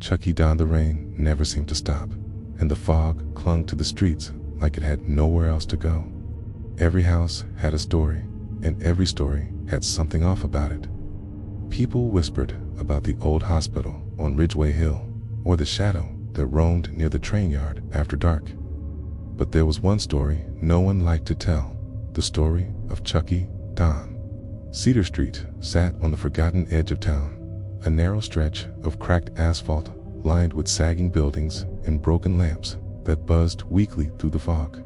Chucky Don. The rain never seemed to stop, and the fog clung to the streets like it had nowhere else to go. Every house had a story, and every story had something off about it. People whispered about the old hospital on Ridgeway Hill, or the shadow that roamed near the train yard after dark. But there was one story no one liked to tell, the story of Chucky Don. Cedar Street sat on the forgotten edge of town, a narrow stretch of cracked asphalt lined with sagging buildings and broken lamps that buzzed weakly through the fog.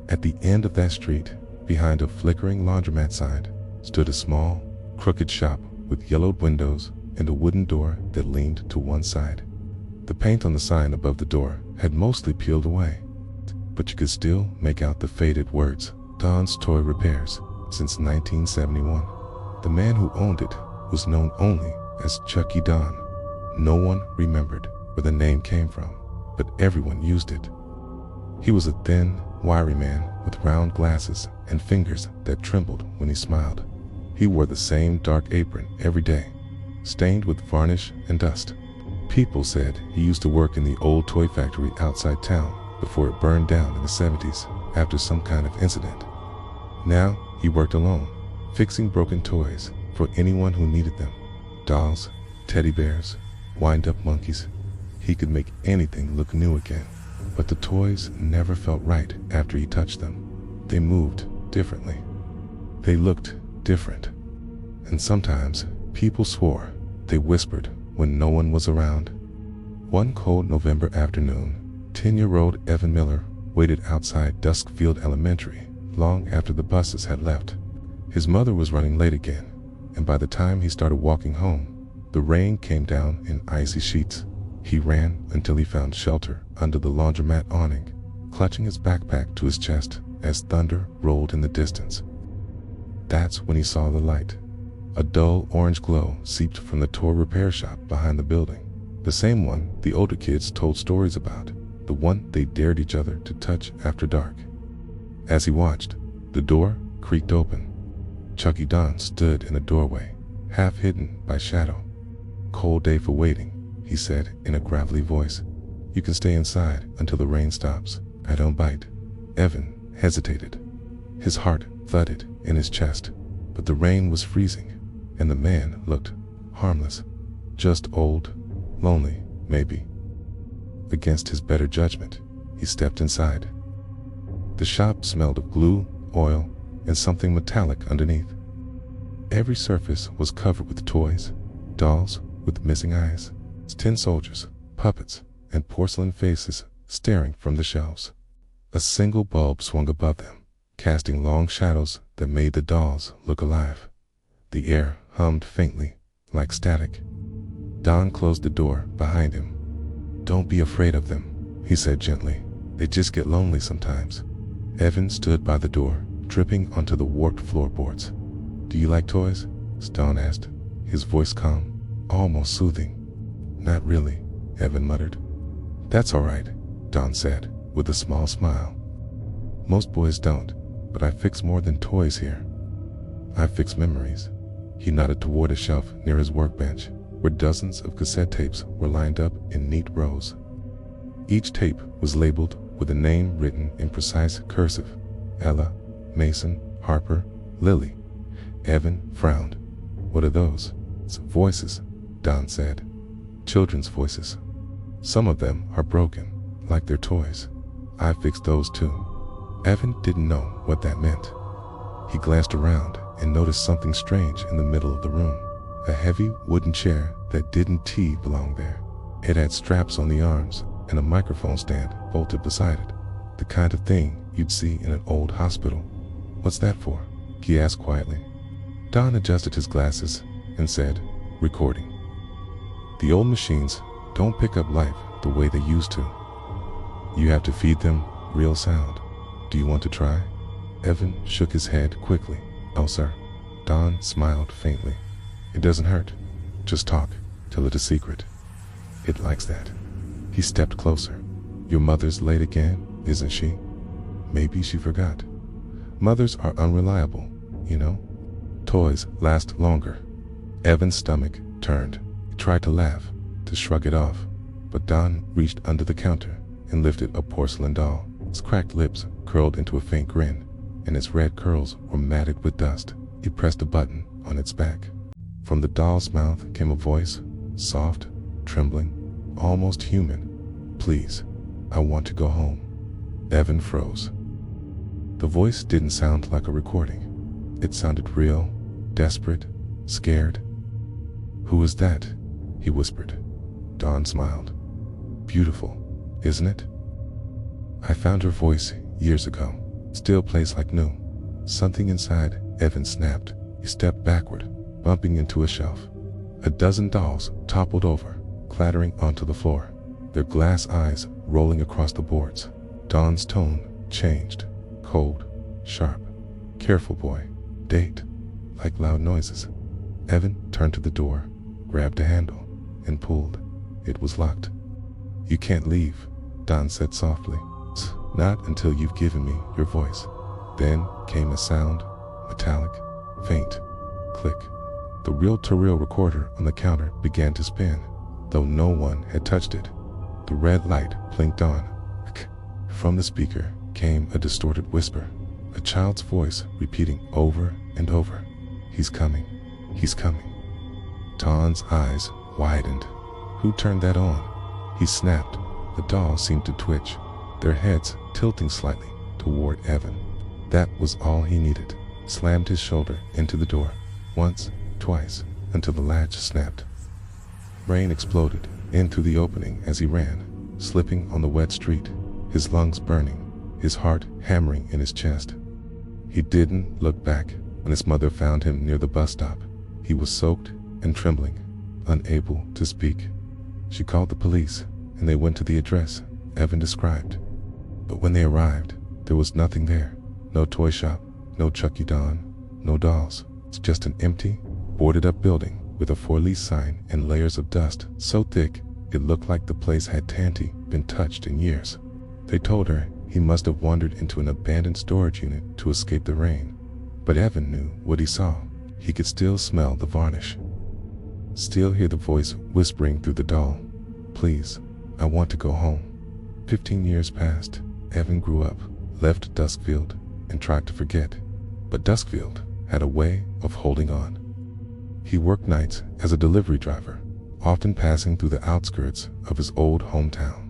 At the end of that street, behind a flickering laundromat sign, stood a small, crooked shop with yellowed windows and a wooden door that leaned to one side. The paint on the sign above the door had mostly peeled away, but you could still make out the faded words, Don's Toy Repairs, since 1971. The man who owned it was known only as Chucky Don. No one remembered where the name came from, but everyone used it. He was a thin, wiry man with round glasses and fingers that trembled when he smiled. He wore the same dark apron every day, stained with varnish and dust. People said he used to work in the old toy factory outside town before it burned down in the 70s after some kind of incident. Now he worked alone, fixing broken toys for anyone who needed them. Dolls, teddy bears, wind-up monkeys. He could make anything look new again, but the toys never felt right after he touched them. They moved differently. They looked different. And sometimes people swore, they whispered when no one was around. One cold November afternoon, 10-year-old Evan Miller waited outside Duskfield Elementary long after the buses had left. His mother was running late again, and by the time he started walking home, the rain came down in icy sheets. He ran until he found shelter under the laundromat awning, clutching his backpack to his chest as thunder rolled in the distance. That's when he saw the light. A dull orange glow seeped from the toy repair shop behind the building, the same one the older kids told stories about, the one they dared each other to touch after dark. As he watched, the door creaked open. Chucky Don stood in the doorway, half hidden by shadow. "Cold day for waiting," he said in a gravelly voice. "You can stay inside until the rain stops. I don't bite." Evan hesitated. His heart thudded in his chest, but the rain was freezing, and the man looked harmless, just old, lonely, maybe. Against his better judgment, he stepped inside. The shop smelled of glue, oil, and something metallic underneath. Every surface was covered with toys, dolls with missing eyes, tin soldiers, puppets, and porcelain faces staring from the shelves. A single bulb swung above them, casting long shadows that made the dolls look alive. The air hummed faintly, like static. Don closed the door behind him. "Don't be afraid of them," he said gently. "They just get lonely sometimes." Evan stood by the door, dripping onto the warped floorboards. "Do you like toys?" Don asked, his voice calm, almost soothing. "Not really," Evan muttered. "That's all right," Don said, with a small smile. "Most boys don't, but I fix more than toys here. I fix memories." He nodded toward a shelf near his workbench, where dozens of cassette tapes were lined up in neat rows. Each tape was labeled with a name written in precise cursive: Ella, Mason, Harper, Lily. Evan frowned. "What are those?" "It's voices," Don said. "Children's voices. Some of them are broken, like their toys. I fixed those too." Evan didn't know what that meant. He glanced around and noticed something strange in the middle of the room. A heavy wooden chair that didn't belong there. It had straps on the arms and a microphone stand bolted beside it, the kind of thing you'd see in an old hospital. "What's that for?" he asked quietly. Don adjusted his glasses and said, "Recording. The old machines don't pick up life the way they used to. You have to feed them real sound. Do you want to try?" Evan shook his head quickly. "Oh, sir." Don smiled faintly. "It doesn't hurt. Just talk. Tell it a secret. It likes that." He stepped closer. "Your mother's late again, isn't she? Maybe she forgot. Mothers are unreliable, you know. Toys last longer." Evan's stomach turned. He tried to laugh, to shrug it off, But Don reached under the counter and lifted a porcelain doll. Its cracked lips curled into a faint grin, and its red curls were matted with dust. He pressed a button on its back. From the doll's mouth came a voice, soft, trembling, almost human. "Please, I want to go home." Evan froze. The voice didn't sound like a recording. It sounded real, desperate, scared. "Who is that?" he whispered. Don smiled. "Beautiful, isn't it? I found her voice years ago. Still plays like new." Something inside Evan snapped. He stepped backward, bumping into a shelf. A dozen dolls toppled over, clattering onto the floor, their glass eyes rolling across the boards. Don's tone changed, cold, sharp. "Careful, boy. Date." Like loud noises. Evan turned to the door, grabbed a handle, and pulled. It was locked. "You can't leave," Don said softly. "Not until you've given me your voice." Then came a sound, metallic, faint, click. The reel-to-reel recorder on the counter began to spin, though no one had touched it. The red light blinked on. From the speaker came a distorted whisper, a child's voice repeating over and over, "He's coming, he's coming." Don's eyes widened. Who turned that on? He snapped. The dolls seemed to twitch, their heads tilting slightly toward Evan. That was all he needed. Slammed his shoulder into the door, once, twice, until the latch snapped. Rain exploded in through the opening as he ran, slipping on the wet street, his lungs burning, his heart hammering in his chest. He didn't look back when his mother found him near the bus stop. He was soaked and trembling, unable to speak. She called the police, and they went to the address Evan described. But when they arrived, there was nothing there. No toy shop, no Chucky Don, no dolls. It's just an empty, boarded-up building with a for-lease sign and layers of dust so thick it looked like the place had been touched in years. They told her he must have wandered into an abandoned storage unit to escape the rain. But Evan knew what he saw. He could still smell the varnish, still hear the voice whispering through the doll, "Please, I want to go home." 15 years passed. Evan grew up, left Duskfield, and tried to forget. But Duskfield had a way of holding on. He worked nights as a delivery driver, often passing through the outskirts of his old hometown.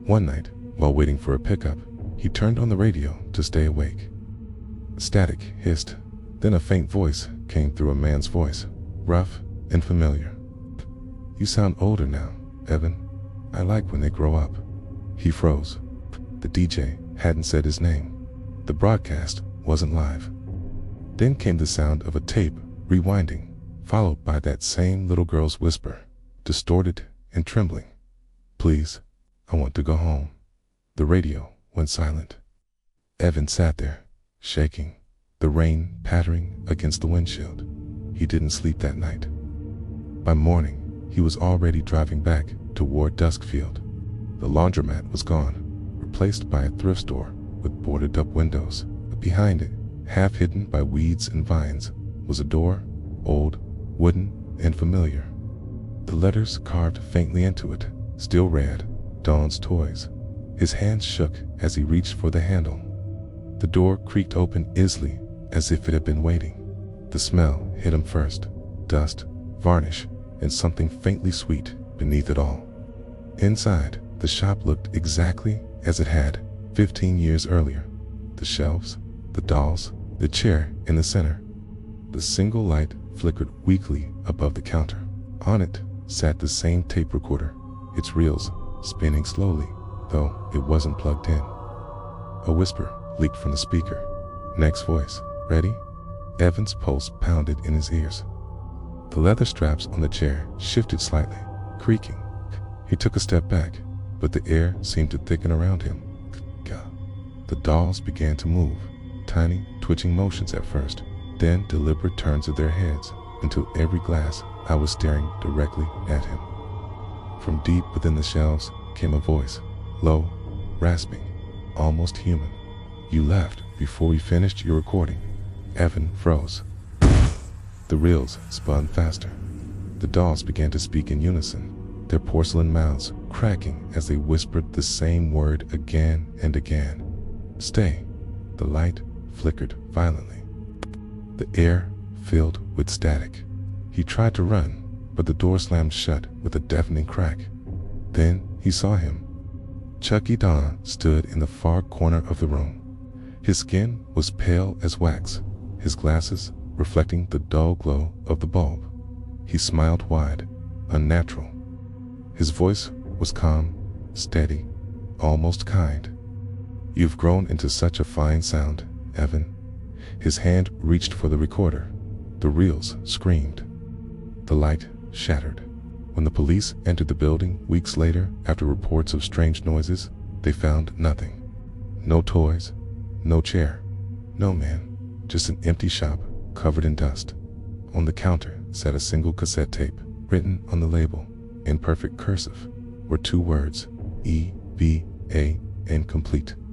One night, while waiting for a pickup, he turned on the radio to stay awake. Static hissed, then a faint voice came through a man's voice, rough and familiar. "You sound older now, Evan. I like when they grow up." He froze. The DJ hadn't said his name. The broadcast wasn't live. Then came the sound of a tape rewinding, followed by that same little girl's whisper, distorted and trembling. "Please, I want to go home." The radio went silent. Evan sat there, shaking, the rain pattering against the windshield. He didn't sleep that night. By morning, he was already driving back toward Duskfield. The laundromat was gone, replaced by a thrift store with boarded-up windows. But behind it, half hidden by weeds and vines, was a door, old, wooden, and familiar. The letters carved faintly into it still read, "Dawn's Toys." His hands shook as he reached for the handle. The door creaked open easily, as if it had been waiting. The smell hit him first, dust, varnish, and something faintly sweet beneath it all. Inside, the shop looked exactly as it had 15 years earlier. The shelves, the dolls, the chair in the center. The single light flickered weakly above the counter. On it sat the same tape recorder, its reels spinning slowly, though it wasn't plugged in. A whisper leaked from the speaker. Next voice, "Ready?" Evan's pulse pounded in his ears. The leather straps on the chair shifted slightly, creaking. He took a step back, but the air seemed to thicken around him. The dolls began to move, tiny, twitching motions at first, then deliberate turns of their heads, until every glass eye was staring directly at him. From deep within the shelves came a voice, low, rasping, almost human. "You left before we finished your recording." Evan froze. The reels spun faster. The dolls began to speak in unison, their porcelain mouths cracking as they whispered the same word again and again. "Stay." The light flickered violently. The air filled with static. He tried to run, but the door slammed shut with a deafening crack. Then he saw him. Chucky Don stood in the far corner of the room. His skin was pale as wax, his glasses reflecting the dull glow of the bulb. He smiled wide, unnatural. His voice was calm, steady, almost kind. "You've grown into such a fine sound, Evan." His hand reached for the recorder. The reels screamed. The light shattered. When the police entered the building weeks later after reports of strange noises, they found nothing. No toys, no chair, no man, just an empty shop covered in dust. On the counter sat a single cassette tape. Written on the label, in perfect cursive, were two words, E-B-A, incomplete.